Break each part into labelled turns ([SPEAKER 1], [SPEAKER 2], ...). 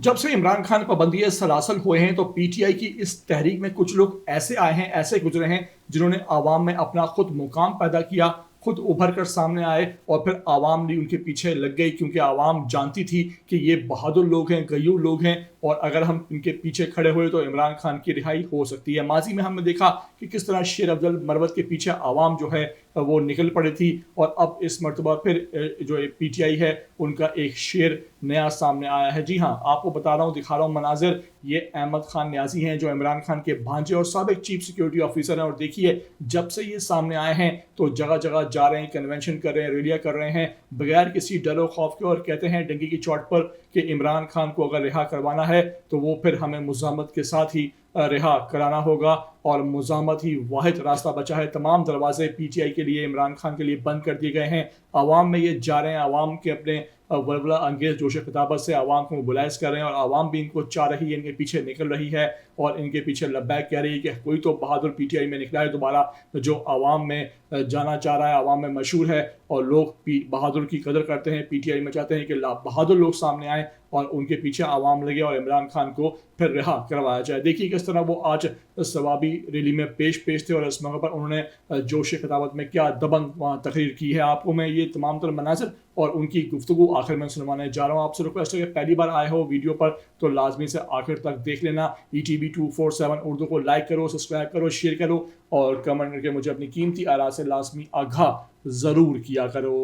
[SPEAKER 1] जब से इमरान खान पाबंदी सलासल हुए हैं तो पीटीआई की इस तहरीक में कुछ लोग ऐसे आए हैं, ऐसे गुजरे हैं जिन्होंने आवाम में अपना खुद मुकाम पैदा किया, खुद उभर कर सामने आए और फिर आवाम भी उनके पीछे लग गई क्योंकि आवाम जानती थी कि ये बहादुर लोग हैं, गयूर लोग हैं और अगर हम इनके पीछे खड़े हुए तो इमरान खान की रिहाई हो सकती है। माजी में हमने देखा कि किस तरह शेर अफजल मरवत के पीछे आवाम जो है वो निकल पड़ी थी और अब इस मरतबा फिर जो पीटीआई है उनका एक शेर नया सामने आया है। जी हाँ, आपको बता रहा हूँ, दिखा रहा हूँ मनाजिर। ये अहमद खान न्याजी हैं जो इमरान खान के भांजे और साबिक चीफ सिक्योरिटी ऑफिसर हैं और देखिए जब से ये सामने आए हैं तो जगह जगह जा रहे हैं, कन्वेंशन कर रहे हैं, रैलियां कर रहे हैं बगैर किसी डर खौफ के और कहते हैं डंगी की चोट पर कि इमरान खान को अगर रिहा करवाना है तो वो फिर हमें मुज़ाहमत के साथ ही रिहा कराना होगा और मुज़ाहमत ही वाहिद रास्ता बचा है। तमाम दरवाजे पीटीआई के लिए, इमरान खान के लिए बंद कर दिए गए हैं। आवाम में ये जा रहे हैं, आवाम के अपने वलवला अंगेज जोश खिताबत से आवाम को मोबिलाइज कर रहे हैं और आवाम भी इनको चाह रही है, इनके पीछे निकल रही है और इनके पीछे लब्बैक कह रही है कि कोई तो बहादुर पीटीआई में निकला है दोबारा जो आवाम में जाना चाह रहा है, आवाम में मशहूर है और लोग बहादुर की कदर करते हैं। पीटीआई में चाहते हैं कि बहादुर लोग सामने आए और उनके पीछे आवाम लगे और इमरान खान को फिर रिहा करवाया जाए। देखिए किस तरह वो आज सवाबी रैली में पेश थे और इस मौके पर उन्होंने जोश खिताबत में क्या दबंग वहाँ तकरीर की है। आपको मैं ये तमाम तर मनाज़िर और उनकी गुफ्तगू आखिर में सुनवाने जा रहा हूँ। आपसे रिक्वेस्ट है कि पहली बार आए हो वीडियो पर तो लाजमी से आखिर तक देख लेना। ETV 247 उर्दू को लाइक करो, सब्सक्राइब करो, शेयर करो और कमेंट करके मुझे अपनी कीमती आरा से लाजमी आगाह ज़रूर किया करो।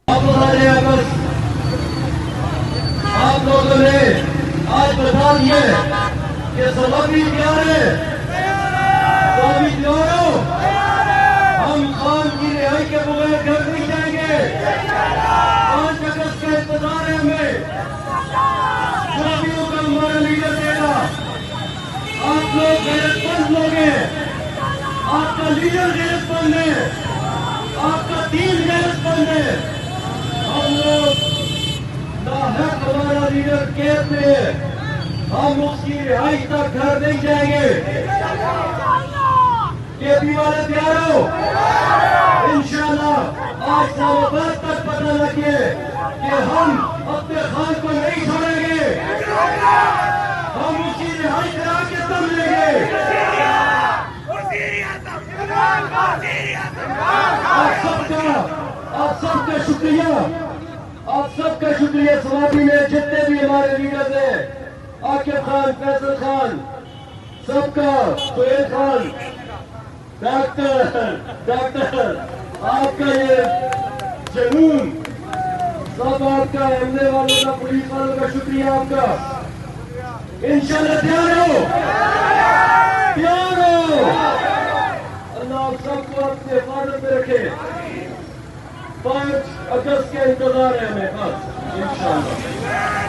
[SPEAKER 2] आप लोगों ने आज बता दिए कि सवाबी तैयार है, सवाबी तैयार हो। हम खान की रिहाई के बगैर घर नहीं जाएंगे। 5 अगस्त का इंतजार है हमें। सवाबियों का हमारा लीडर देगा। आप लोग गैरतमंद लोग हैं, आपका लीडर गैरतमंद है, आपका टीम गैरतमंद है। हम लोग हमारा लीडर कैद में है, हम उसकी रिहाई तक घर नहीं जाएंगे। केपी वाले तैयार हो? इंशाल्लाह आज इस्लामाबाद तक पता लगे कि हम अपने खान को नहीं छोड़ेंगे, हम उसकी रिहाई करा के दम लेंगे। आप सबका शुक्रिया, आप सबका शुक्रिया। सवाबी में जितने भी हमारे लीडर्स हैं, आकिब खान, फैसल खान, सबका, सुहेल खान, डॉक्टर आपका ये जुनून, सब आपका, हमने वालों का, पुलिस वालों का शुक्रिया आपका। इंशाल्लाह तैयार हो? तैयार हो? अल्लाह आप सबको अपने हिफाजत में रखे। 5 अगस्त के इंतजार है हमें बस इंशाल्लाह।